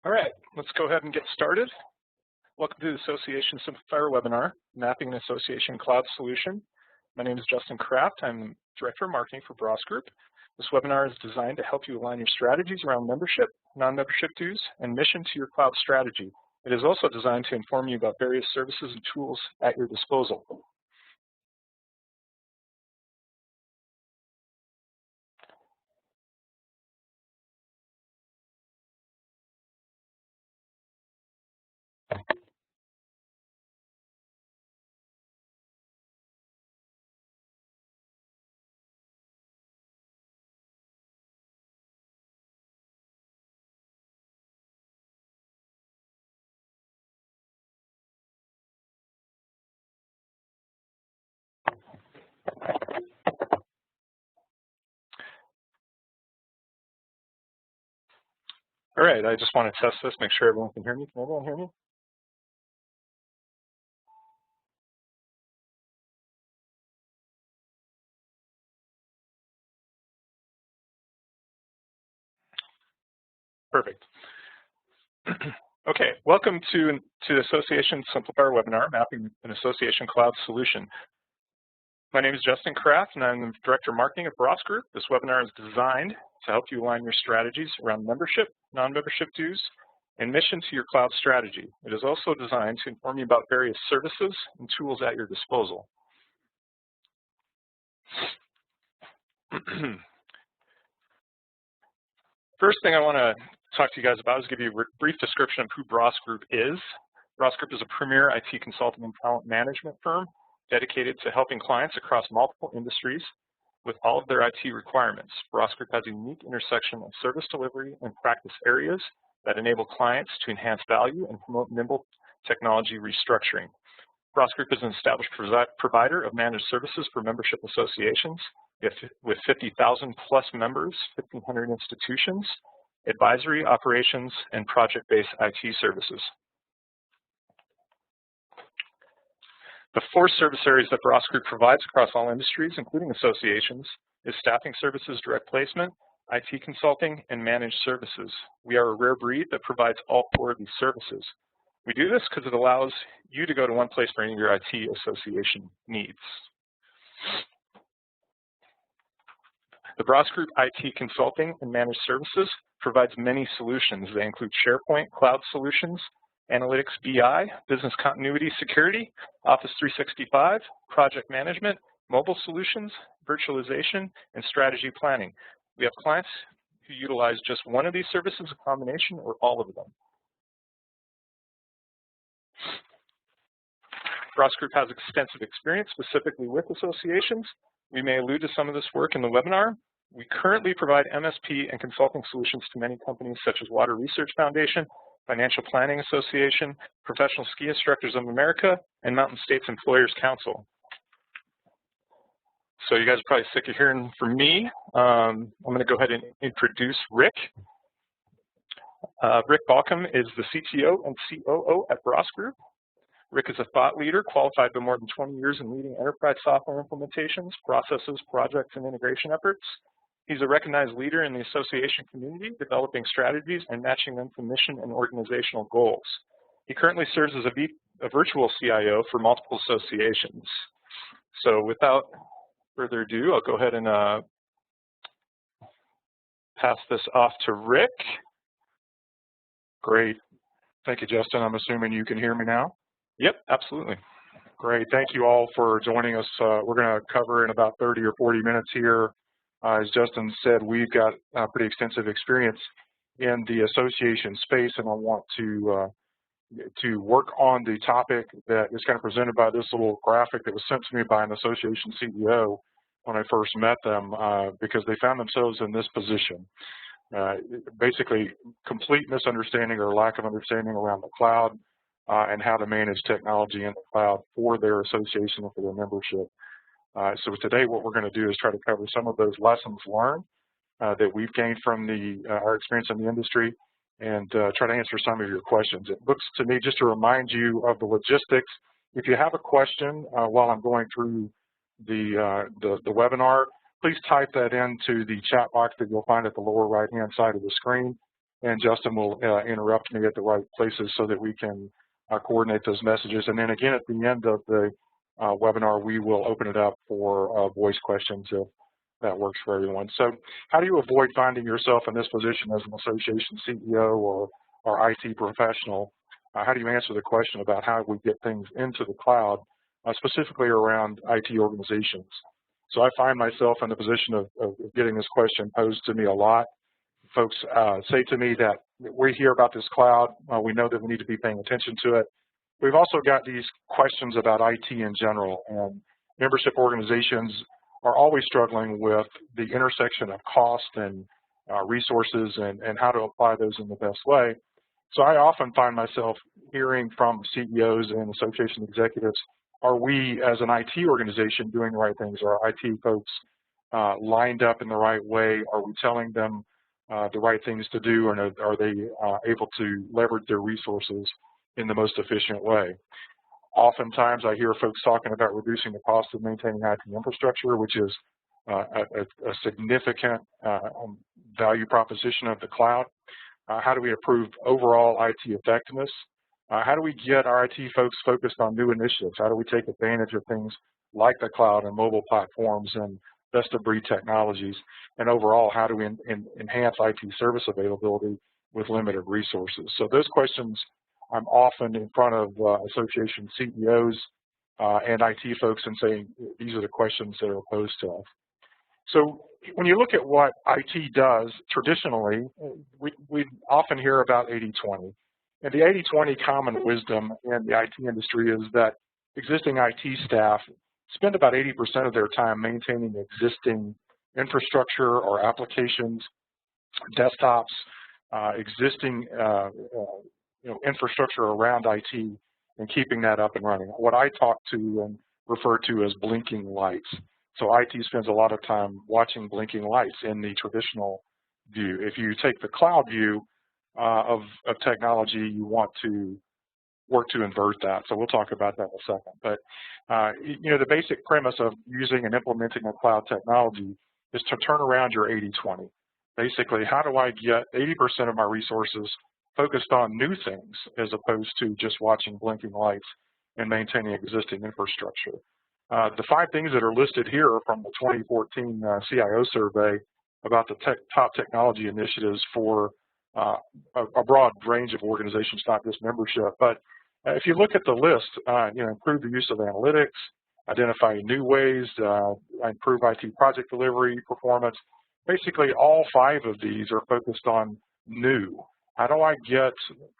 All right, let's go ahead and get started. Welcome to the Association Simplifier webinar, Mapping an Association Cloud Solution. My name is Justin Kraft. I'm Director of Marketing for Bros Group. This webinar is designed to help you align your strategies around membership, non-membership dues, and mission to your cloud strategy. It is also designed to inform you about various services and tools at your disposal. All right, I just want to test this, make sure everyone can hear me. Can everyone hear me? Perfect. Okay, welcome to the Association Simplifier webinar, Mapping an Association Cloud Solution. My name is Justin Kraft, and I'm the Director of Marketing at Bros Group. This webinar is designed to help you align your strategies around membership, non-membership dues, and mission to your cloud strategy. It is also designed to inform you about various services and tools at your disposal. First thing I want to talk to you guys about is give you a brief description of who Bros Group is. Bros Group is a premier IT consulting and talent management firm dedicated to helping clients across multiple industries with all of their IT requirements. Bros Group has a unique intersection of service delivery and practice areas that enable clients to enhance value and promote nimble technology restructuring. Bros Group is an established provider of managed services for membership associations with 50,000 plus members, 1,500 institutions, advisory, operations, and project-based IT services. The four service areas that Bros Group provides across all industries, including associations, is staffing services, direct placement, IT consulting, and managed services. We are a rare breed that provides all four of these services. We do this because it allows you to go to one place for any of your IT association needs. The Bros Group IT consulting and managed services provides many solutions. They include SharePoint, cloud solutions, analytics, BI, business continuity, security, Office 365, project management, mobile solutions, virtualization, and strategy planning. We have clients who utilize just one of these services, a combination, or all of them. Bros Group has extensive experience specifically with associations. We may allude to some of this work in the webinar. We currently provide MSP and consulting solutions to many companies such as Water Research Foundation, Financial Planning Association, Professional Ski Instructors of America, and Mountain States Employers Council. So you guys are probably sick of hearing from me. I'm going to go ahead and introduce Rick. Rick Balcom is the CTO and COO at Bros Group. Rick is a thought leader qualified by more than 20 years in leading enterprise software implementations, processes, projects, and integration efforts. He's a recognized leader in the association community, developing strategies and matching them to mission and organizational goals. He currently serves as a virtual CIO for multiple associations. So without further ado, I'll go ahead and pass this off to Rick. Great. Thank you, Justin. I'm assuming you can hear me now? Yep, absolutely. Great. Thank you all for joining us. We're going to cover in about 30 or 40 minutes here. As Justin said, we've got pretty extensive experience in the association space, and I want to work on the topic that is kind of presented by this little graphic that was sent to me by an association CEO when I first met them, because they found themselves in this position. Basically, complete misunderstanding or lack of understanding around the cloud and how to manage technology in the cloud for their association and for their membership. So today what we're going to do is try to cover some of those lessons learned that we've gained from our experience in the industry and try to answer some of your questions. It looks to me, just to remind you of the logistics, if you have a question while I'm going through the webinar, please type that into the chat box that you'll find at the lower right-hand side of the screen. and Justin will interrupt me at the right places so that we can coordinate those messages. And then again, at the end of the webinar, we will open it up for voice questions if that works for everyone. So how do you avoid finding yourself in this position as an association CEO or IT professional? How do you answer the question about how we get things into the cloud, specifically around IT organizations? So I find myself in the position of getting this question posed to me a lot. Folks say to me that we hear about this cloud, we know that we need to be paying attention to it. We've also got these questions about IT in general, and membership organizations are always struggling with the intersection of cost and resources and how to apply those in the best way. So I often find myself hearing from CEOs and association executives, are we as an IT organization doing the right things? Are our IT folks lined up in the right way? Are we telling them the right things to do, and are they able to leverage their resources in the most efficient way? Oftentimes I hear folks talking about reducing the cost of maintaining IT infrastructure, which is a significant value proposition of the cloud. How do we improve overall IT effectiveness? How do we get our IT folks focused on new initiatives? How do we take advantage of things like the cloud and mobile platforms and best-of-breed technologies? And overall, how do we enhance IT service availability with limited resources? So those questions I'm often in front of association CEOs and IT folks and saying, these are the questions that are posed to us. So when you look at what IT does traditionally, we often hear about 80-20. And the 80-20 common wisdom in the IT industry is that existing IT staff spend about 80% of their time maintaining existing infrastructure or applications, desktops, existing infrastructure around IT, and keeping that up and running. What I talk to and refer to as blinking lights. So IT spends a lot of time watching blinking lights in the traditional view. If you take the cloud view of technology, you want to work to invert that. So we'll talk about that in a second. But the basic premise of using and implementing a cloud technology is to turn around your 80-20. Basically, how do I get 80% of my resources focused on new things as opposed to just watching blinking lights and maintaining existing infrastructure? The 5 things that are listed here are from the 2014 CIO survey about the top technology initiatives for a broad range of organizations, not just membership. But if you look at the list, improve the use of analytics, identify new ways, improve IT project delivery performance. Basically, all 5 of these are focused on new. How do I get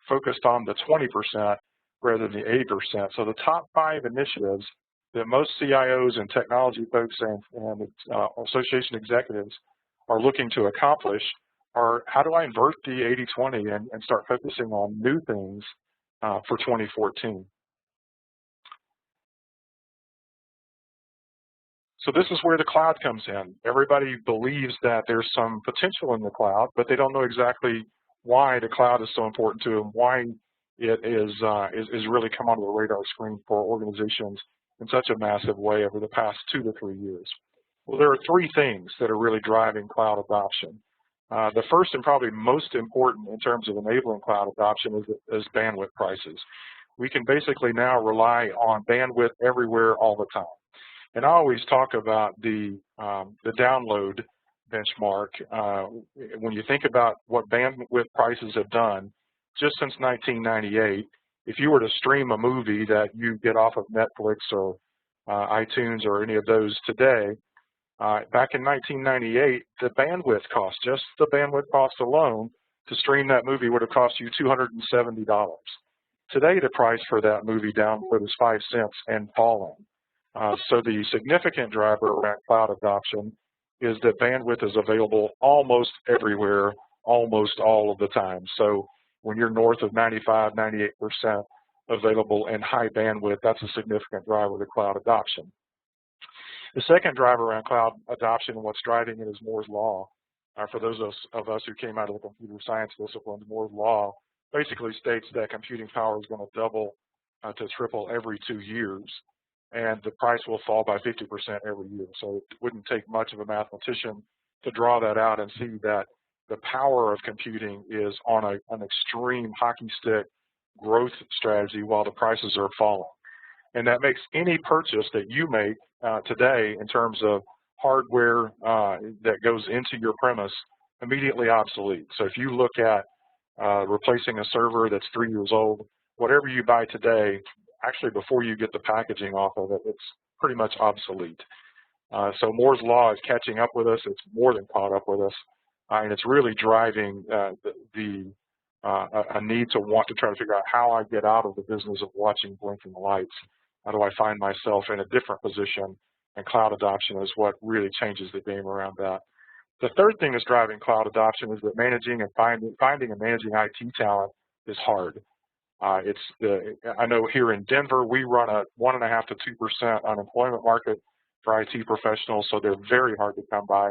focused on the 20% rather than the 80%? So the top 5 initiatives that most CIOs and technology folks and association executives are looking to accomplish are, how do I invert the 80-20 and start focusing on new things for 2014? So this is where the cloud comes in. Everybody believes that there's some potential in the cloud, but they don't know exactly why the cloud is so important to them, why it is really come onto the radar screen for organizations in such a massive way over the past 2 to 3 years. Well, there are 3 things that are really driving cloud adoption. The first and probably most important in terms of enabling cloud adoption is bandwidth prices. We can basically now rely on bandwidth everywhere all the time. And I always talk about the download benchmark. When you think about what bandwidth prices have done, just since 1998, if you were to stream a movie that you get off of Netflix or iTunes or any of those today, back in 1998, the bandwidth cost, just the bandwidth cost alone to stream that movie would have cost you $270. Today, the price for that movie download is 5 cents and falling. So the significant driver around cloud adoption is that bandwidth is available almost everywhere, almost all of the time. So when you're north of 95, 98% available and high bandwidth, that's a significant driver to cloud adoption. The second driver around cloud adoption and what's driving it is Moore's Law. For those of us who came out of the computer science disciplines, Moore's Law basically states that computing power is going to double to triple every 2 years, and the price will fall by 50% every year. So it wouldn't take much of a mathematician to draw that out and see that the power of computing is on an extreme hockey stick growth strategy while the prices are falling. And that makes any purchase that you make today in terms of hardware that goes into your premise immediately obsolete. So if you look at replacing a server that's 3 years old, whatever you buy today, actually before you get the packaging off of it, it's pretty much obsolete. So Moore's Law is catching up with us. It's more than caught up with us. And it's really driving a need to want to try to figure out how I get out of the business of watching blinking lights. How do I find myself in a different position? And cloud adoption is what really changes the game around that. The third thing that's driving cloud adoption is that managing and finding and managing IT talent is hard. I know here in Denver, we run a 1.5% to 2% unemployment market for IT professionals, so they're very hard to come by.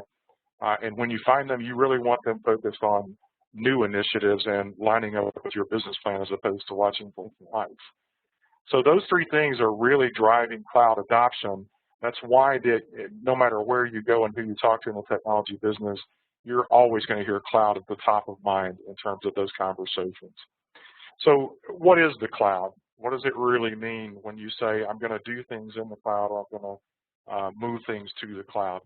And when you find them, you really want them focused on new initiatives and lining up with your business plan as opposed to watching blinking lights. So those three things are really driving cloud adoption. That's why no matter where you go and who you talk to in the technology business, you're always going to hear cloud at the top of mind in terms of those conversations. So what is the cloud? What does it really mean when you say, I'm going to do things in the cloud, or I'm going to move things to the cloud?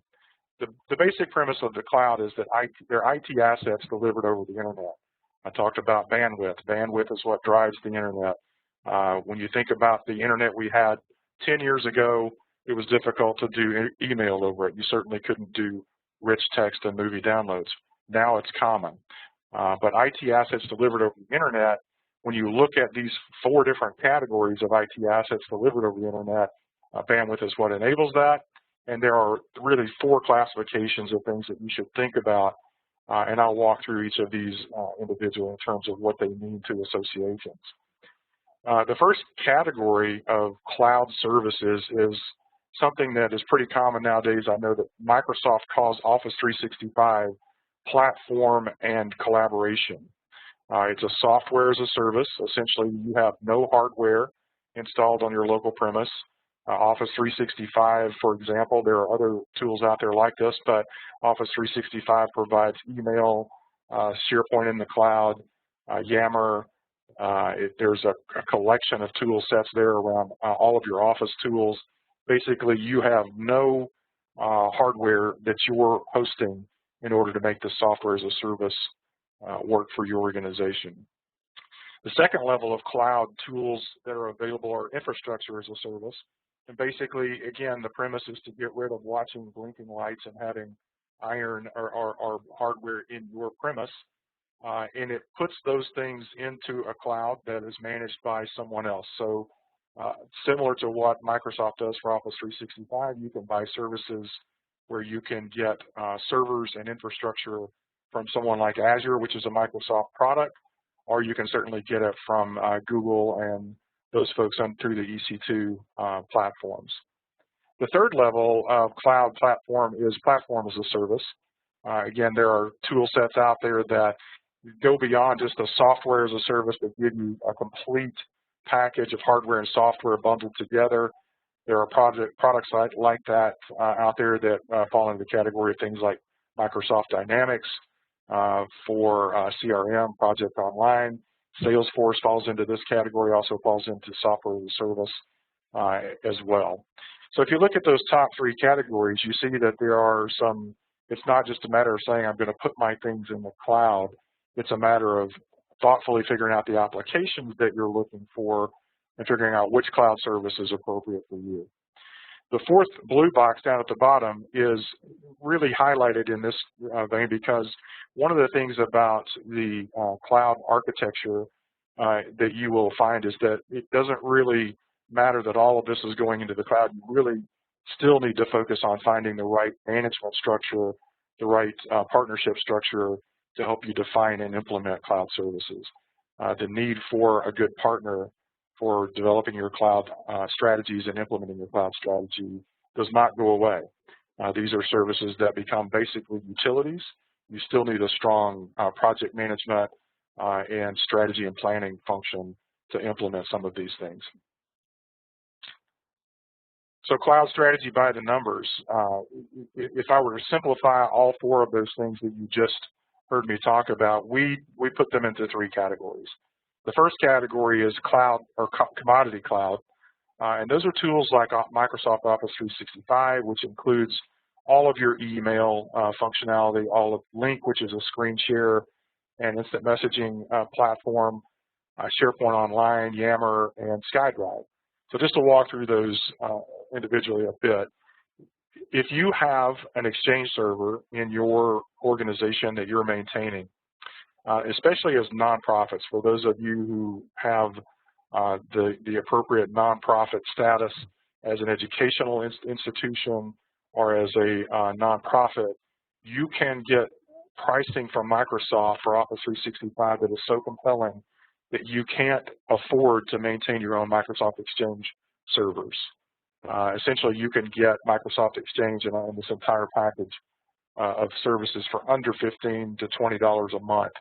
The basic premise of the cloud is that they're IT assets delivered over the internet. I talked about bandwidth. Bandwidth is what drives the internet. When you think about the internet we had 10 years ago, it was difficult to do email over it. You certainly couldn't do rich text and movie downloads. Now it's common. But IT assets delivered over the internet, when you look at these 4 different categories of IT assets delivered over the internet, bandwidth is what enables that. And there are really 4 classifications of things that you should think about. And I'll walk through each of these individually in terms of what they mean to associations. The first category of cloud services is something that is pretty common nowadays. I know that Microsoft calls Office 365 platform and collaboration. It's a software as a service. Essentially, you have no hardware installed on your local premise. Office 365, for example, there are other tools out there like this, but Office 365 provides email, SharePoint in the cloud, Yammer. There's a collection of tool sets there around all of your Office tools. Basically, you have no hardware that you're hosting in order to make the software as a service work for your organization. The second level of cloud tools that are available are infrastructure as a service. And basically, again, the premise is to get rid of watching blinking lights and having iron or hardware in your premise. And it puts those things into a cloud that is managed by someone else. So similar to what Microsoft does for Office 365, you can buy services where you can get servers and infrastructure from someone like Azure, which is a Microsoft product, or you can certainly get it from Google and those folks through the EC2 platforms. The third level of cloud platform is platform as a service. Again, there are tool sets out there that go beyond just a software as a service, but give you a complete package of hardware and software bundled together. There are products like that out there that fall into the category of things like Microsoft Dynamics for CRM, Project Online. Salesforce falls into this category, also falls into software as a service as well. So if you look at those top 3 categories, you see that there are some, it's not just a matter of saying I'm going to put my things in the cloud. It's a matter of thoughtfully figuring out the applications that you're looking for and figuring out which cloud service is appropriate for you. The fourth blue box down at the bottom is really highlighted in this vein because one of the things about the cloud architecture that you will find is that it doesn't really matter that all of this is going into the cloud. You really still need to focus on finding the right management structure, the right partnership structure to help you define and implement cloud services. The need for a good partner for developing your cloud strategies and implementing your cloud strategy does not go away. These are services that become basically utilities. You still need a strong project management and strategy and planning function to implement some of these things. So cloud strategy by the numbers. If I were to simplify all 4 of those things that you just heard me talk about, we put them into three categories. The first category is cloud or commodity cloud, and those are tools like Microsoft Office 365, which includes all of your email functionality, all of Link, which is a screen share and instant messaging platform, SharePoint Online, Yammer, and SkyDrive. So just to walk through those individually a bit, if you have an Exchange server in your organization that you're maintaining, especially as nonprofits, for those of you who have the appropriate nonprofit status as an educational institution or as a nonprofit, you can get pricing from Microsoft for Office 365 that is so compelling that you can't afford to maintain your own Microsoft Exchange servers. Essentially, you can get Microsoft Exchange and this entire package of services for under $15 to $20 a month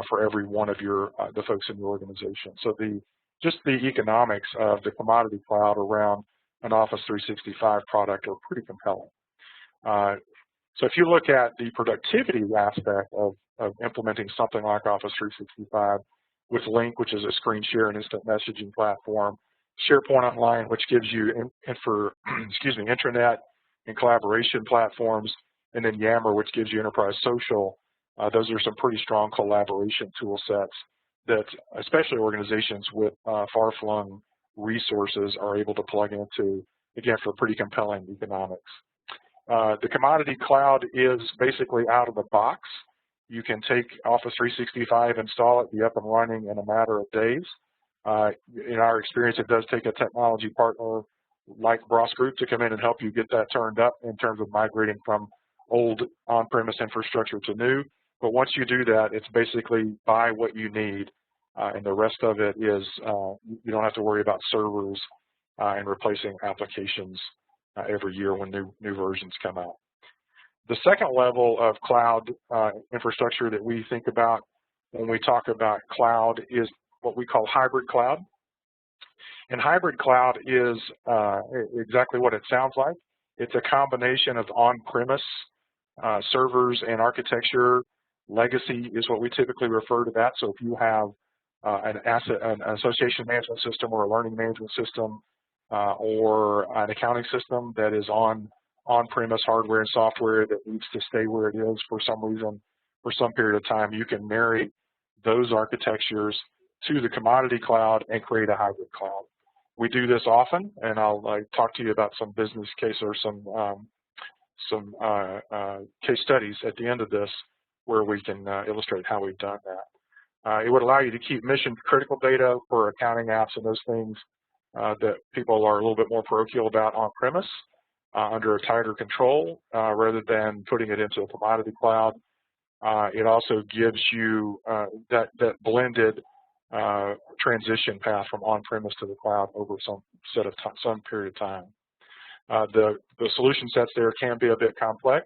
for every one of the folks in your organization. So just the economics of the commodity cloud around an Office 365 product are pretty compelling. So if you look at the productivity aspect of implementing something like Office 365 with Link, which is a screen share and instant messaging platform, SharePoint Online, which gives you intranet and collaboration platforms, and then Yammer, which gives you enterprise social. Those are some pretty strong collaboration tool sets that especially organizations with far-flung resources are able to plug into, again, for pretty compelling economics. The commodity cloud is basically out of the box. You can take Office 365, install it, be up and running in a matter of days. In our experience, it does take a technology partner like Bross Group to come in and help you get that turned up in terms of migrating from old on-premise infrastructure to new. But once you do that, it's basically buy what you need, and the rest of it is you don't have to worry about servers and replacing applications every year when new versions come out. The second level of cloud infrastructure that we think about when we talk about cloud is what we call hybrid cloud. And hybrid cloud is exactly what it sounds like. It's a combination of on-premise servers and architecture. Legacy is what we typically refer to that. So if you have an association management system or a learning management system or an accounting system that is on-premise hardware and software that needs to stay where it is for some reason for some period of time, you can marry those architectures to the commodity cloud and create a hybrid cloud. We do this often, and I'll talk to you about some business case or some case studies at the end of this where we can illustrate how we've done that. It would allow you to keep mission-critical data for accounting apps and those things that people are a little bit more parochial about on-premise under a tighter control rather than putting it into a commodity cloud. It also gives you that blended transition path from on-premise to the cloud over some period of time. The solution sets there can be a bit complex,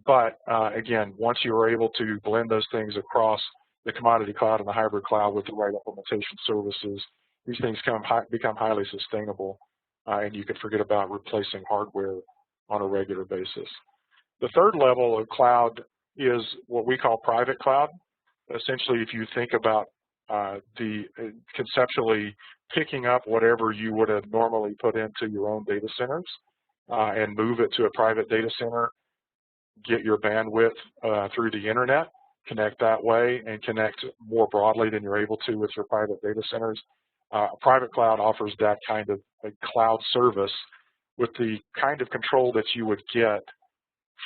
but again, once you are able to blend those things across the commodity cloud and the hybrid cloud with the right implementation services, these things become highly sustainable, and you can forget about replacing hardware on a regular basis. The third level of cloud is what we call private cloud. Essentially, if you think about conceptually picking up whatever you would have normally put into your own data centers and move it to a private data center, get your bandwidth through the internet, connect that way, and connect more broadly than you're able to with your private data centers. Private cloud offers that kind of a cloud service with the kind of control that you would get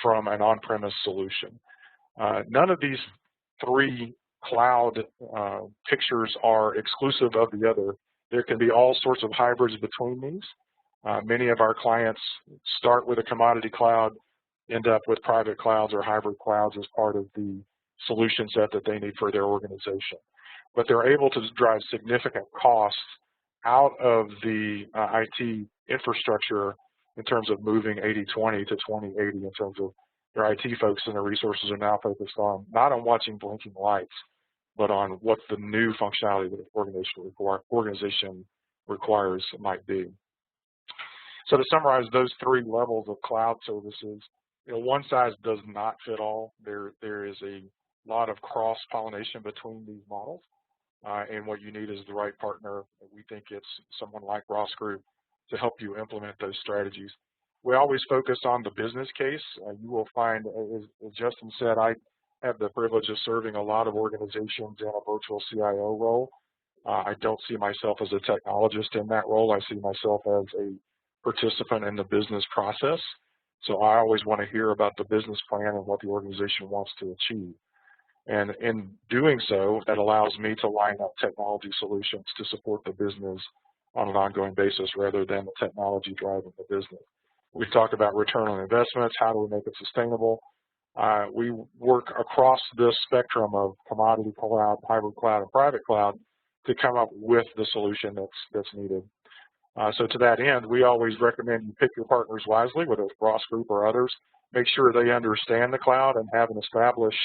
from an on-premise solution. None of these three cloud pictures are exclusive of the other. There can be all sorts of hybrids between these. Many of our clients start with a commodity cloud, end up with private clouds or hybrid clouds as part of the solution set that they need for their organization. But they're able to drive significant costs out of the IT infrastructure in terms of moving 80/20 to 20/80 in terms of their IT folks and their resources are now focused on not on watching blinking lights, but on what the new functionality that the organization requires might be. So to summarize those three levels of cloud services, one size does not fit all. There is a lot of cross-pollination between these models, and what you need is the right partner. We think it's someone like Ross Group to help you implement those strategies. We always focus on the business case. You will find, as Justin said, I have the privilege of serving a lot of organizations in a virtual CIO role. I don't see myself as a technologist in that role. I see myself as a participant in the business process. So I always want to hear about the business plan and what the organization wants to achieve. And in doing so, that allows me to line up technology solutions to support the business on an ongoing basis rather than the technology driving the business. We've talked about return on investments. How do we make it sustainable? We work across this spectrum of commodity cloud, hybrid cloud, and private cloud to come up with the solution that's needed. So to that end, we always recommend you pick your partners wisely, whether it's Ross Group or others. Make sure they understand the cloud and have an established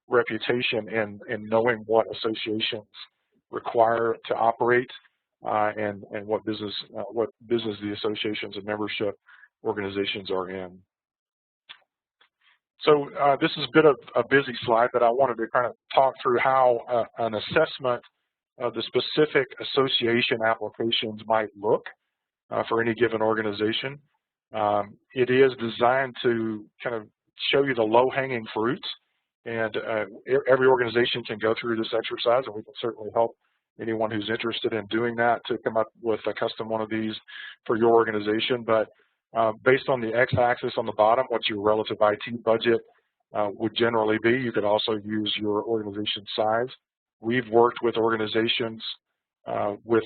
reputation in knowing what associations require to operate and what business the associations and membership organizations are in. So this has been a busy slide, but I wanted to kind of talk through how an assessment of the specific association applications might look for any given organization. It is designed to kind of show you the low-hanging fruit, and every organization can go through this exercise, and we can certainly help anyone who's interested in doing that to come up with a custom one of these for your organization. But based on the x-axis on the bottom, what your relative IT budget would generally be, you could also use your organization size. We've worked with organizations with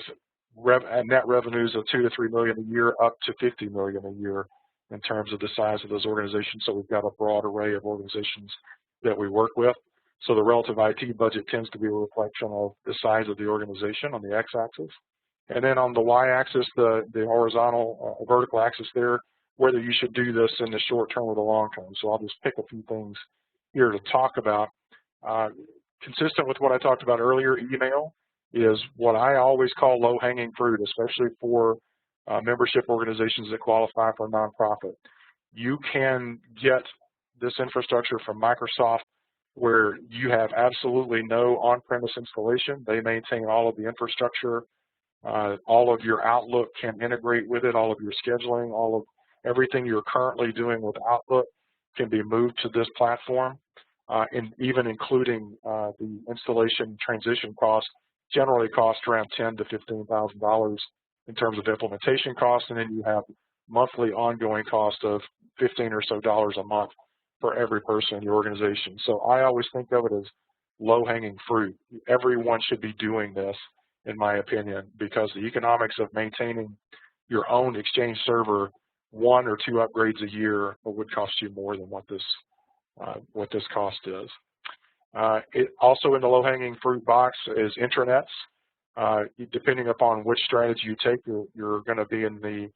net revenues of $2 to $3 million a year up to $50 million a year in terms of the size of those organizations. So we've got a broad array of organizations that we work with. So the relative IT budget tends to be a reflection of the size of the organization on the x-axis. And then on the y-axis, the horizontal, vertical axis there, whether you should do this in the short term or the long term. So I'll just pick a few things here to talk about. Consistent with what I talked about earlier, email is what I always call low-hanging fruit, especially for membership organizations that qualify for a nonprofit. You can get this infrastructure from Microsoft where you have absolutely no on-premise installation. They maintain all of the infrastructure. All of your Outlook can integrate with it. All of your scheduling, everything you're currently doing with Outlook can be moved to this platform, and even including the installation transition cost, generally cost around $10,000 to $15,000 in terms of implementation costs, and then you have monthly ongoing cost of $15 or so a month for every person in your organization. So I always think of it as low-hanging fruit. Everyone should be doing this, in my opinion, because the economics of maintaining your own Exchange server, 1 or 2 upgrades a year, would cost you more than what this cost is. It also in the low-hanging fruit box is intranets. Depending upon which strategy you take, you're going to be in the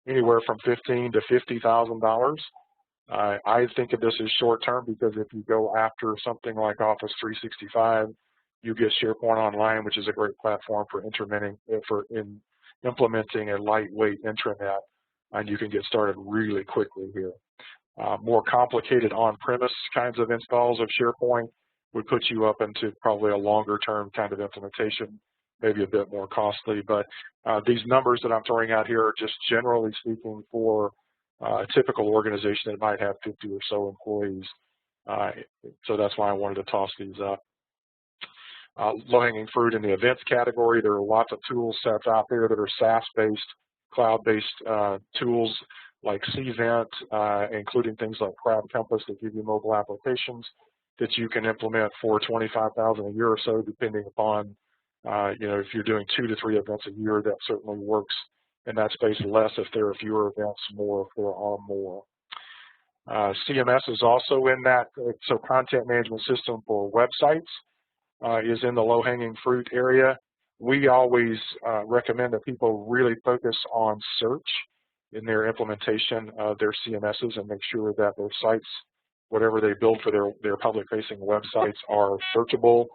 anywhere from $15,000 to $50,000. I think of this as short-term because if you go after something like Office 365, you get SharePoint Online, which is a great platform for implementing a lightweight intranet, and you can get started really quickly here. More complicated on-premise kinds of installs of SharePoint would put you up into probably a longer-term kind of implementation, maybe a bit more costly. But these numbers that I'm throwing out here are just generally speaking for a typical organization that might have 50 or so employees. So that's why I wanted to toss these up. Low-hanging fruit in the events category, there are lots of tool sets out there that are SaaS-based, cloud-based tools like Cvent, including things like Crowd Compass that give you mobile applications that you can implement for $25,000 a year or so, depending upon, if you're doing 2 to 3 events a year, that certainly works in that space. Less if there are fewer events, more if there are more. CMS is also in that, so content management system for websites is in the low-hanging fruit area. We always recommend that people really focus on search in their implementation of their CMSs and make sure that their sites, whatever they build for their public-facing websites, are searchable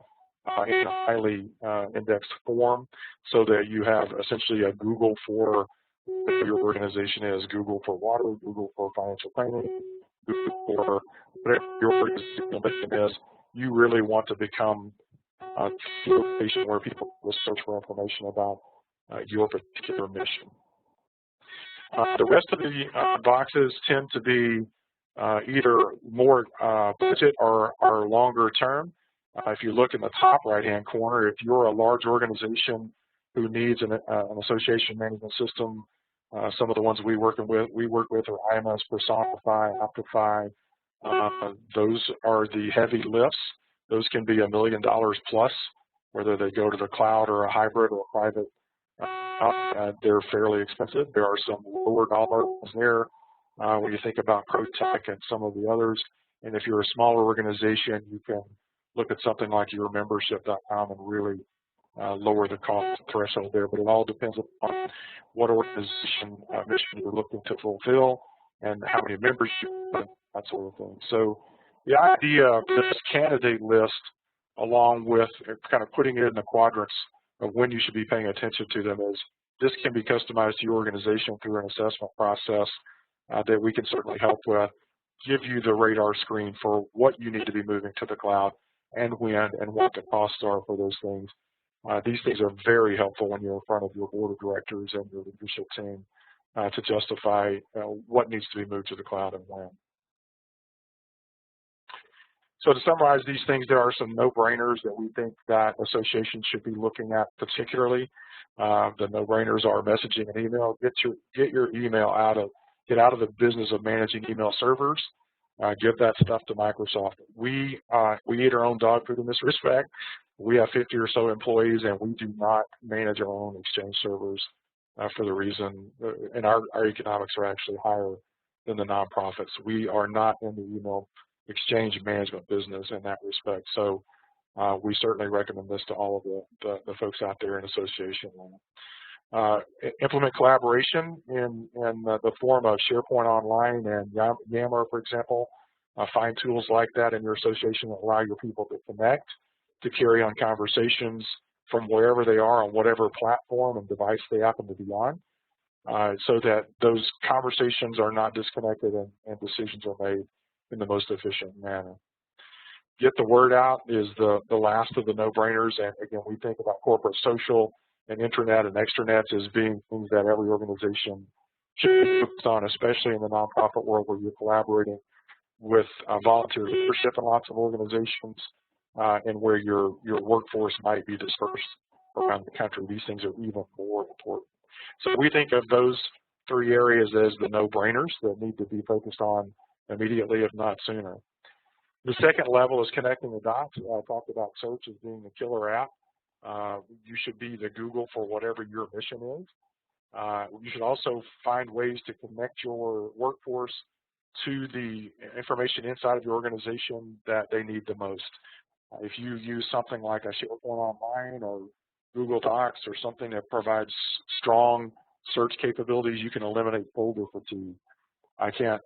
in a highly indexed form so that you have essentially a Google for whatever your organization is, Google for water, Google for financial planning, Google for whatever your organization is. you really want to become a location where people will search for information about your particular mission. The rest of the boxes tend to be either more budget or longer term. If you look in the top right-hand corner, if you're a large organization who needs an association management system, some of the ones we work with are IMS, Personify, Optify. Those are the heavy lifts. Those can be $1 million plus, whether they go to the cloud or a hybrid or a private. They're fairly expensive. There are some lower dollar ones there when you think about ProTech and some of the others. And if you're a smaller organization, you can look at something like yourmembership.com and really lower the cost threshold there. But it all depends upon what organization mission you're looking to fulfill and how many members you have, that sort of thing. So the idea of this candidate list, along with kind of putting it in the quadrants of when you should be paying attention to them, is this can be customized to your organization through an assessment process that we can certainly help with, give you the radar screen for what you need to be moving to the cloud and when and what the costs are for those things. These things are very helpful when you're in front of your board of directors and your leadership team to justify what needs to be moved to the cloud and when. So to summarize these things, there are some no-brainers that we think that associations should be looking at particularly. The no-brainers are messaging and email. Get your email get out of the business of managing email servers. Give that stuff to Microsoft. We eat our own dog food in this respect. We have 50 or so employees, and we do not manage our own Exchange servers for the reason, and our economics are actually higher than the nonprofits. We are not in the email Exchange management business in that respect. So we certainly recommend this to all of the folks out there in association land. Implement collaboration in the form of SharePoint Online and Yammer, for example. Find tools like that in your association that allow your people to connect, to carry on conversations from wherever they are on whatever platform and device they happen to be on, so that those conversations are not disconnected and decisions are made in the most efficient manner. Get the word out is the last of the no-brainers, and again, we think about corporate social and intranet and extranets as being things that every organization should be focused on, especially in the nonprofit world where you're collaborating with volunteer leadership in lots of organizations and where your workforce might be dispersed around the country. These things are even more important. So we think of those three areas as the no-brainers that need to be focused on immediately, if not sooner. The second level is connecting the dots. I talked about search as being the killer app. You should be the Google for whatever your mission is. You should also find ways to connect your workforce to the information inside of your organization that they need the most. If you use something like a SharePoint Online or Google Docs or something that provides strong search capabilities, you can eliminate folder fatigue. I can't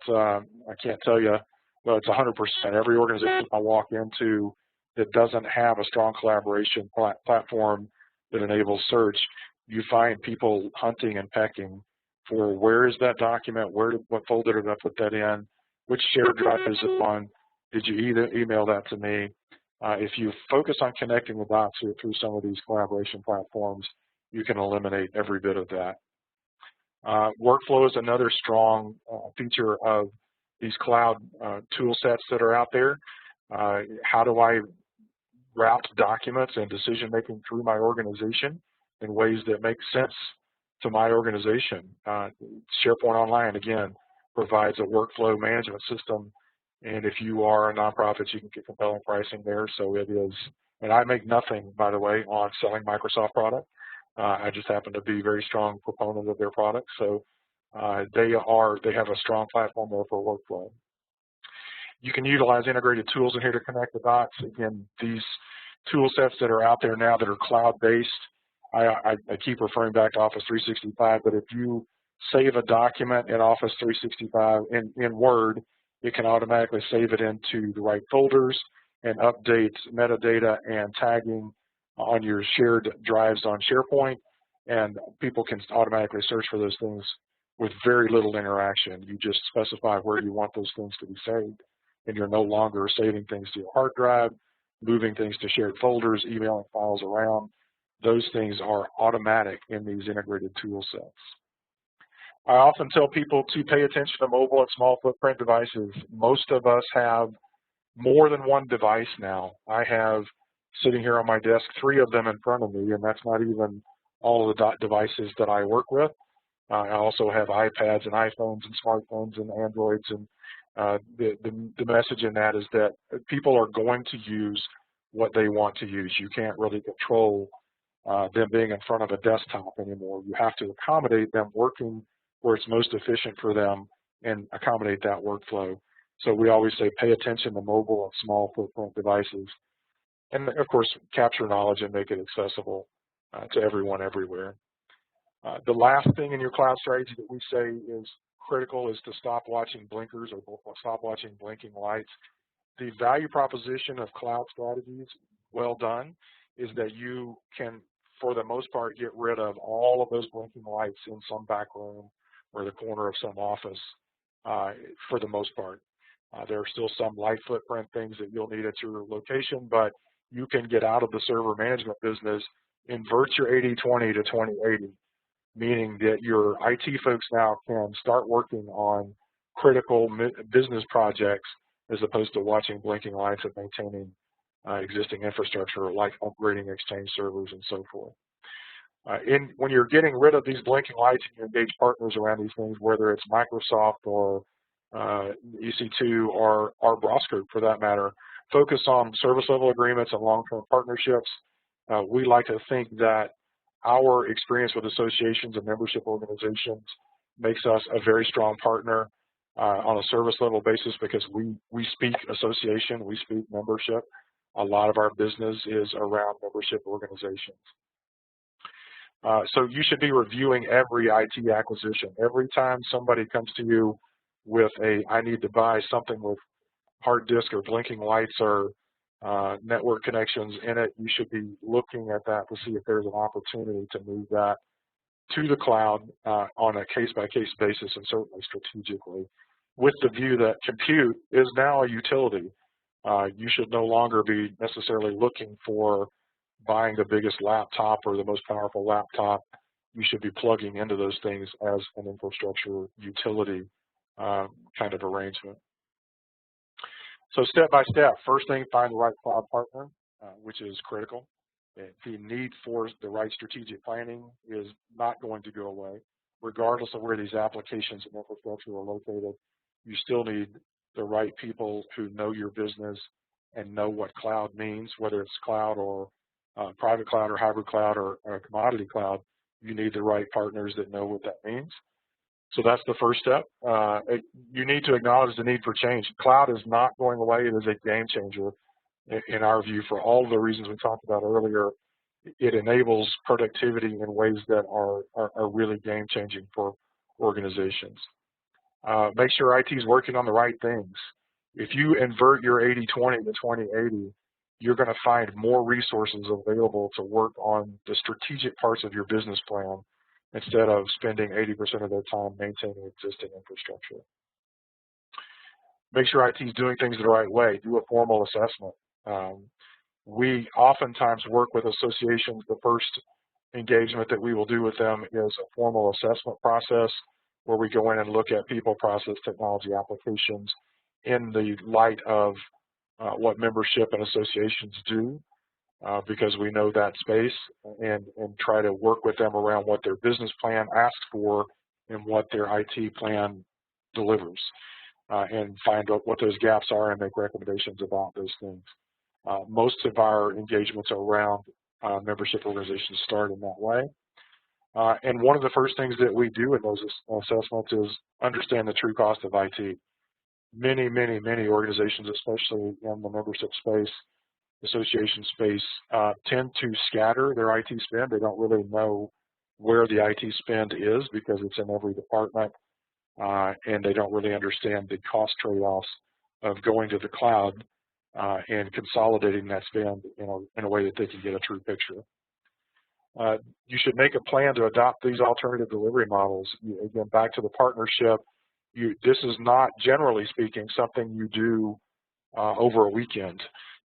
tell you, well, it's 100%. Every organization I walk into that doesn't have a strong collaboration platform that enables search, you find people hunting and pecking for where is that document, what folder did I put that in, which shared drive is it on, did you email that to me? If you focus on connecting the dots through some of these collaboration platforms, you can eliminate every bit of that. Workflow is another strong feature of these cloud tool sets that are out there. How do I route documents and decision-making through my organization in ways that make sense to my organization? SharePoint Online, again, provides a workflow management system, and if you are a nonprofit, you can get compelling pricing there. So it is, and I make nothing, by the way, on selling Microsoft product. I just happen to be a very strong proponent of their products. So they have a strong platform there for workflow. You can utilize integrated tools in here to connect the dots. Again, these tool sets that are out there now that are cloud-based, I keep referring back to Office 365, but if you save a document in Office 365 in Word, it can automatically save it into the right folders and update metadata and tagging on your shared drives on SharePoint, and people can automatically search for those things with very little interaction. You just specify where you want those things to be saved, and you're no longer saving things to your hard drive. moving things to shared folders, emailing files around. Those things are automatic in these integrated tool sets. I often tell people to pay attention to mobile and small footprint devices. Most of us have more than one device now. I have, sitting here on my desk, 3 of them in front of me, and that's not even all of the devices that I work with. I also have iPads and iPhones and smartphones and Androids, and the message in that is that people are going to use what they want to use. You can't really control them being in front of a desktop anymore. You have to accommodate them working where it's most efficient for them and accommodate that workflow. So we always say pay attention to mobile and small footprint devices. And of course, capture knowledge and make it accessible to everyone everywhere. The last thing in your cloud strategy that we say is critical is to stop watching blinkers or stop watching blinking lights. The value proposition of cloud strategies, well done, is that you can, for the most part, get rid of all of those blinking lights in some back room or the corner of some office for the most part. There are still some light footprint things that you'll need at your location, but you can get out of the server management business, invert your 80-20 to 20-80, meaning that your IT folks now can start working on critical business projects as opposed to watching blinking lights and maintaining existing infrastructure like upgrading Exchange servers and so forth. When you're getting rid of these blinking lights and you engage partners around these things, whether it's Microsoft or EC2 or our BROS group for that matter, focus on service level agreements and long-term partnerships. We like to think that our experience with associations and membership organizations makes us a very strong partner on a service level basis because we speak association, we speak membership. A lot of our business is around membership organizations. So you should be reviewing every IT acquisition. Every time somebody comes to you with I need to buy something with hard disk or blinking lights or network connections in it, you should be looking at that to see if there's an opportunity to move that to the cloud on a case-by-case basis and certainly strategically, with the view that compute is now a utility. You should no longer be necessarily looking for buying the biggest laptop or the most powerful laptop. You should be plugging into those things as an infrastructure utility kind of arrangement. So step by step, first thing, find the right cloud partner, which is critical. The need for the right strategic planning is not going to go away. Regardless of where these applications and infrastructure are located, you still need the right people who know your business and know what cloud means, whether it's cloud or private cloud or hybrid cloud or commodity cloud. You need the right partners that know what that means. So that's the first step. You need to acknowledge the need for change. Cloud is not going away. It is a game changer in our view for all the reasons we talked about earlier. It enables productivity in ways that are really game changing for organizations. Make sure IT is working on the right things. If you invert your 80-20 to 20-80, you're going to find more resources available to work on the strategic parts of your business plan instead of spending 80% of their time maintaining existing infrastructure. Make sure IT is doing things the right way. Do a formal assessment. We oftentimes work with associations. The first engagement that we will do with them is a formal assessment process where we go in and look at people, process, technology applications in the light of what membership and associations do, because we know that space, and try to work with them around what their business plan asks for and what their IT plan delivers, and find out what those gaps are and make recommendations about those things. Most of our engagements around membership organizations start in that way. And one of the first things that we do in those assessments is understand the true cost of IT. Many, many, many organizations, especially in the membership space, association space, tend to scatter their IT spend. They don't really know where the IT spend is because it's in every department, and they don't really understand the cost trade-offs of going to the cloud and consolidating that spend in a way that they can get a true picture. You should make a plan to adopt these alternative delivery models. Again, back to the partnership, this is not, generally speaking, something you do over a weekend.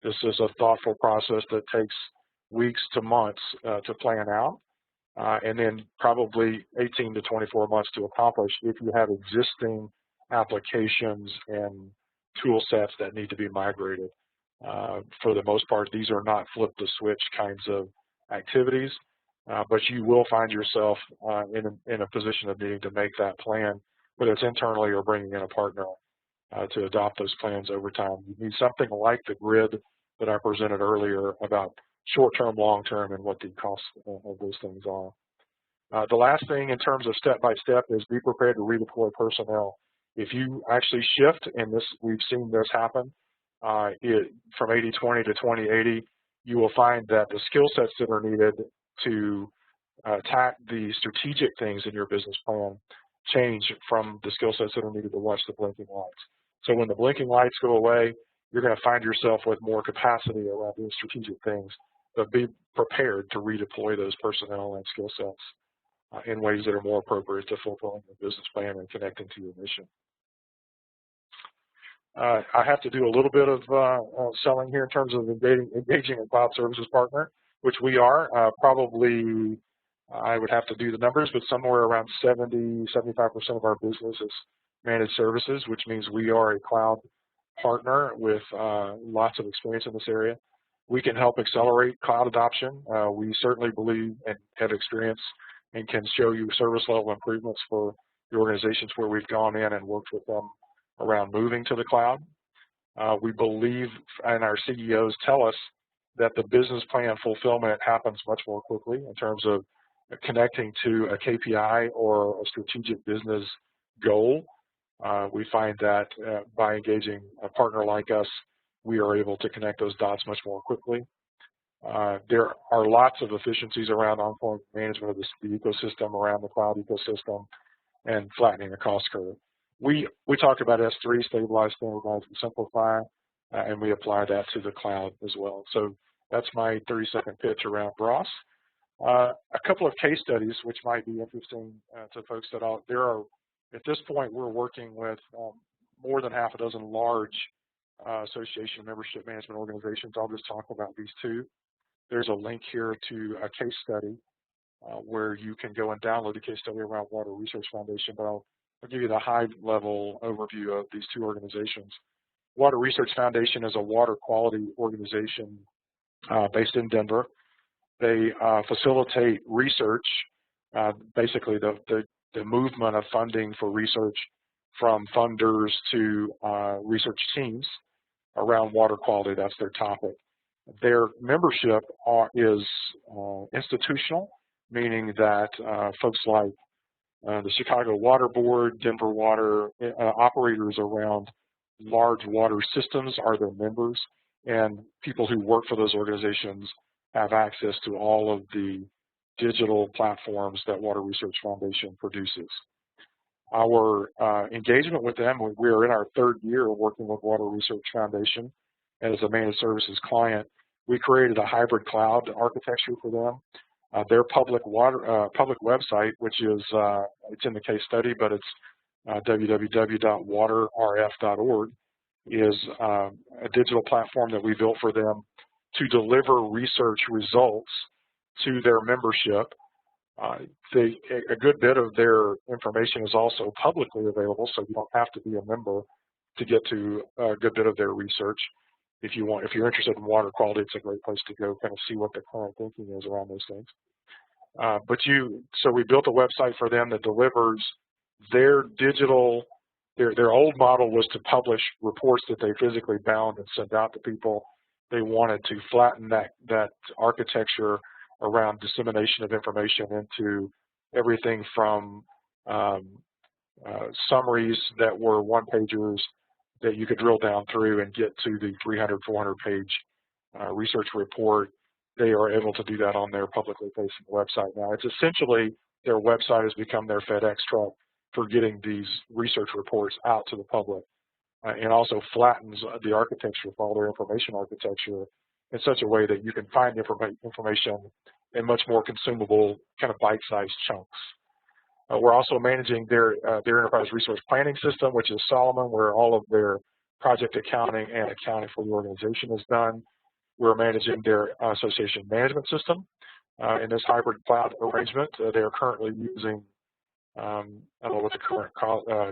This is a thoughtful process that takes weeks to months to plan out, and then probably 18 to 24 months to accomplish if you have existing applications and tool sets that need to be migrated. For the most part, these are not flip the switch kinds of activities, but you will find yourself in a position of needing to make that plan, whether it's internally or bringing in a partner to adopt those plans over time. You need something like the grid that I presented earlier about short-term, long-term, and what the costs of those things are. The last thing in terms of step-by-step is be prepared to redeploy personnel. If you actually shift, and we've seen this happen, from 80-20 to 20-80, you will find that the skill sets that are needed to attack the strategic things in your business plan change from the skill sets that are needed to watch the blinking lights. So when the blinking lights go away, you're going to find yourself with more capacity around doing strategic things, but be prepared to redeploy those personnel and skill sets in ways that are more appropriate to fulfilling your business plan and connecting to your mission. I have to do a little bit of selling here in terms of engaging a cloud services partner, which we are. Probably, I would have to do the numbers, but somewhere around 70-75% of our business is managed services, which means we are a cloud partner with lots of experience in this area. We can help accelerate cloud adoption. We certainly believe and have experience and can show you service level improvements for the organizations where we've gone in and worked with them around moving to the cloud. We believe, and our CEOs tell us, that the business plan fulfillment happens much more quickly in terms of connecting to a KPI or a strategic business goal. We find that by engaging a partner like us, we are able to connect those dots much more quickly. There are lots of efficiencies around ongoing management of the ecosystem, around the cloud ecosystem, and flattening the cost curve. We talk about S3, stabilize, standardize, and simplify, and we apply that to the cloud as well. So that's my 30-second pitch around ROS. A couple of case studies which might be interesting to folks that at this point, we're working with more than half a dozen large association membership management organizations. I'll just talk about these two. There's a link here to a case study where you can go and download the case study around Water Research Foundation, but I'll give you the high-level overview of these two organizations. Water Research Foundation is a water quality organization based in Denver. They facilitate research, basically the movement of funding for research from funders to research teams around water quality. That's their topic. Their membership is institutional, meaning that folks like the Chicago Water Board, Denver Water, operators around large water systems are their members, and people who work for those organizations have access to all of the digital platforms that Water Research Foundation produces. Our engagement with them, we are in our third year of working with Water Research Foundation as a managed services client. We created a hybrid cloud architecture for them. Their public website, which is, it's in the case study, but it's www.waterrf.org, is a digital platform that we built for them to deliver research results to their membership. A good bit of their information is also publicly available, so you don't have to be a member to get to a good bit of their research. If you're interested in water quality, it's a great place to go kind of see what the current thinking is around those things. So we built a website for them that delivers their digital. Their old model was to publish reports that they physically bound and send out to people. They wanted to flatten that architecture around dissemination of information into everything from summaries that were one-pagers that you could drill down through and get to the 300, 400-page research report. They are able to do that on their publicly facing website now. It's essentially their website has become their FedEx truck for getting these research reports out to the public, and also flattens the architecture for all their information architecture in such a way that you can find information in much more consumable kind of bite-sized chunks. We're also managing their enterprise resource planning system, which is Solomon, where all of their project accounting and accounting for the organization is done. We're managing their association management system in this hybrid cloud arrangement. They are currently using, I don't know what the current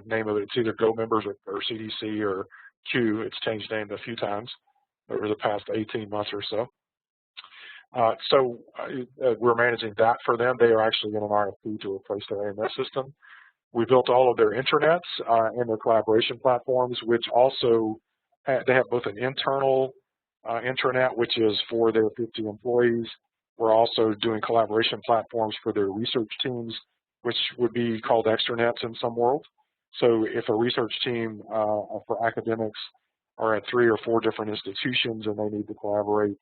name of it. It's either Go Members or CDC or Q. It's changed name a few times over the past 18 months or so. We're managing that for them. They are actually in an RFP to replace their AMS system. We built all of their intranets and their collaboration platforms, which also they have both an internal intranet, which is for their 50 employees. We're also doing collaboration platforms for their research teams, which would be called extranets in some world. So if a research team for academics are at 3 or 4 different institutions and they need to collaborate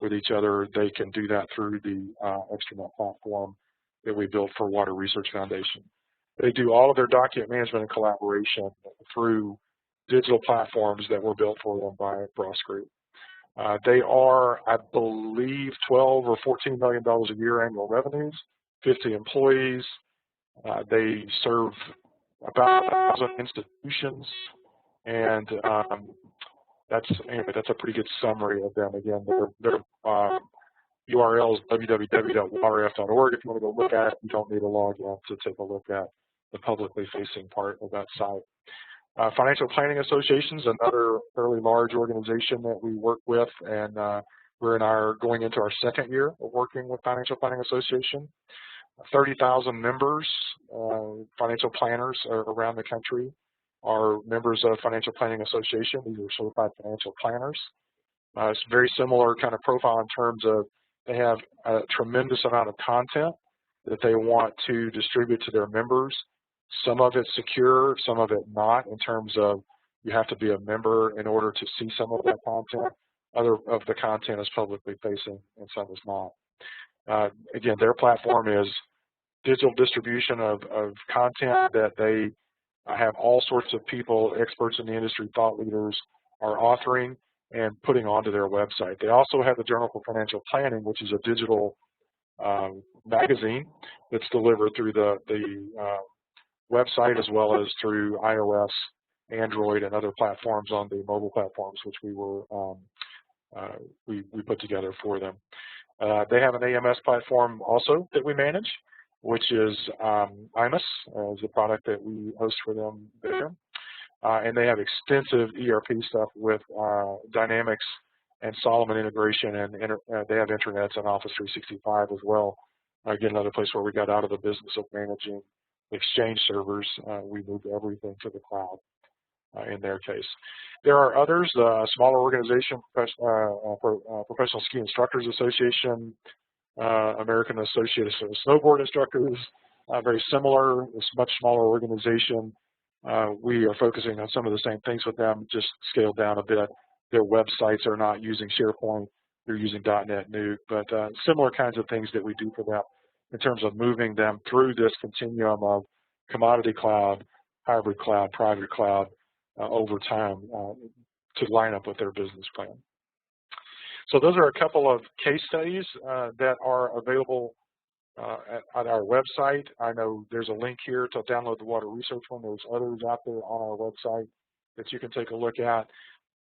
with each other, they can do that through the extranet platform that we built for Water Research Foundation. They do all of their document management and collaboration through digital platforms that were built for them by Bross Group. They are, I believe, $12 or $14 million a year annual revenues, 50 employees. They serve about 1,000 institutions, and that's a pretty good summary of them. Again, their URL is www.waterf.org. If you want to go look at it, you don't need to log in to take a look at the publicly facing part of that site. Financial Planning Association is another fairly large organization that we work with, and we're going into our 2nd year of working with Financial Planning Association. 30,000 members, financial planners around the country are members of Financial Planning Association. These are certified financial planners. It's a very similar kind of profile in terms of they have a tremendous amount of content that they want to distribute to their members. Some of it's secure, some of it not, in terms of you have to be a member in order to see some of that content. Other of the content is publicly facing and some is not. Again, their platform is digital distribution of content that they have all sorts of people, experts in the industry, thought leaders, are authoring and putting onto their website. They also have the Journal for Financial Planning, which is a digital magazine that's delivered through the website as well as through iOS, Android, and other platforms on the mobile platforms, which we put together for them. They have an AMS platform also that we manage, which is IMUS, is the product that we host for them there. And they have extensive ERP stuff with Dynamics and Solomon integration, and they have intranets and Office 365 as well. Again, another place where we got out of the business of managing Exchange servers. We moved everything to the cloud in their case. There are others, smaller organization, Professional Ski Instructors Association, American Association of Snowboard Instructors, very similar. It's a much smaller organization. We are focusing on some of the same things with them, just scaled down a bit. Their websites are not using SharePoint, they're using .NET Nuke, but similar kinds of things that we do for them in terms of moving them through this continuum of commodity cloud, hybrid cloud, private cloud over time to line up with their business plan. So those are a couple of case studies that are available at our website. I know there's a link here to download the water research one. There's others out there on our website that you can take a look at.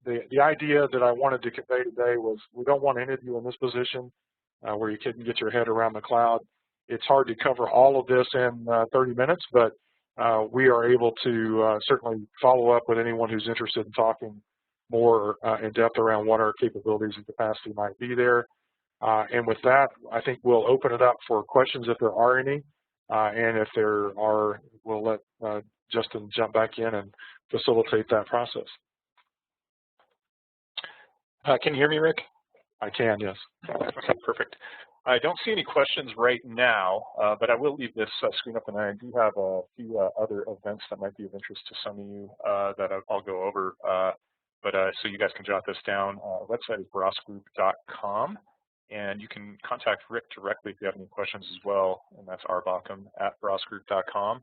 The idea that I wanted to convey today was we don't want any of you in this position where you couldn't get your head around the cloud. It's hard to cover all of this in 30 minutes, but we are able to certainly follow up with anyone who's interested in talking more in depth around what our capabilities and capacity might be there. And with that, I think we'll open it up for questions if there are any. And if there are, we'll let Justin jump back in and facilitate that process. Can you hear me, Rick? I can, yes. Okay, perfect. I don't see any questions right now, but I will leave this screen up, and I do have a few other events that might be of interest to some of you that I'll go over. So you guys can jot this down. Our website is brossgroup.com, and you can contact Rick directly if you have any questions as well, and that's rbaucom@brossgroup.com.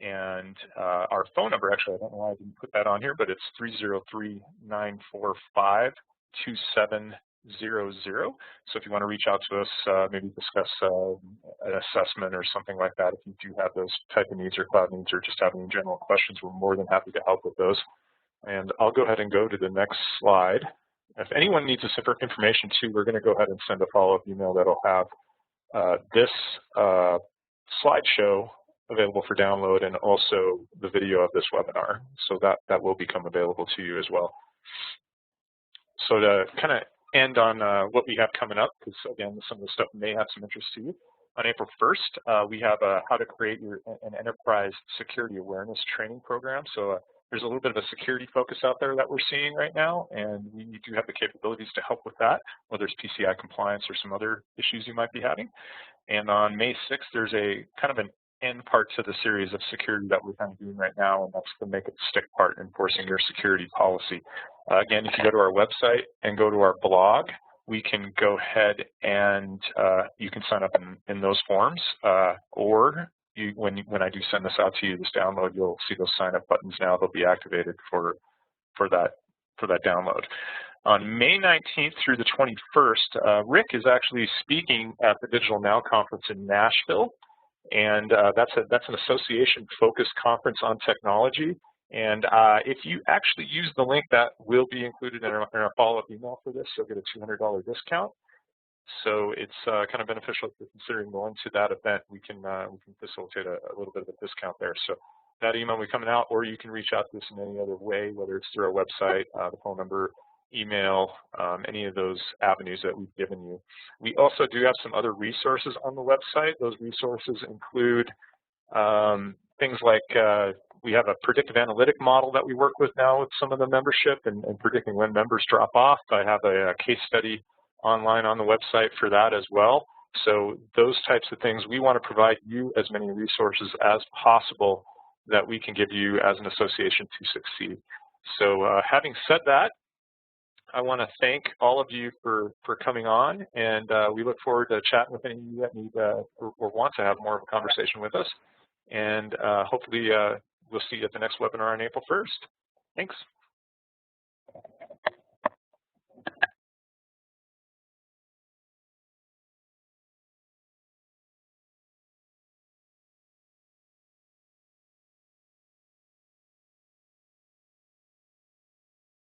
And our phone number, actually, I don't know why I didn't put that on here, but it's 303-945-2700. So if you want to reach out to us, maybe discuss an assessment or something like that, if you do have those type of needs or cloud needs or just have any general questions, we're more than happy to help with those. And I'll go ahead and go to the next slide. If anyone needs this information too, we're going to go ahead and send a follow-up email that'll have this slideshow available for download and also the video of this webinar. So that will become available to you as well. So to kind of end on what we have coming up, because again, some of the stuff may have some interest to you. On April 1st, we have how to create an enterprise security awareness training program. So there's a little bit of a security focus out there that we're seeing right now, and we do have the capabilities to help with that, whether it's PCI compliance or some other issues you might be having. And on May 6th, there's a kind of an end part to the series of security that we're kind of doing right now, and that's the make it stick part, enforcing your security policy. Again, if you go to our website and go to our blog, we can go ahead and you can sign up in those forms, or when I do send this out to you, this download, you'll see those sign up buttons now. They'll be activated for that download. On May 19th through the 21st, Rick is actually speaking at the Digital Now conference in Nashville, and that's an association-focused conference on technology. And if you actually use the link that will be included in our follow-up email for this, you'll get a $200 discount. So it's kind of beneficial if you're considering going to that event. We can facilitate a little bit of a discount there. So that email will be coming out, or you can reach out to us in any other way, whether it's through our website, the phone number, email, any of those avenues that we've given you. We also do have some other resources on the website. Those resources include things like we have a predictive analytic model that we work with now with some of the membership and predicting when members drop off. I have a case study online on the website for that as well. So those types of things, we want to provide you as many resources as possible that we can give you as an association to succeed. So having said that, I want to thank all of you for coming on, and we look forward to chatting with any of you that need or want to have more of a conversation with us. And hopefully we'll see you at the next webinar on April 1st. Thanks.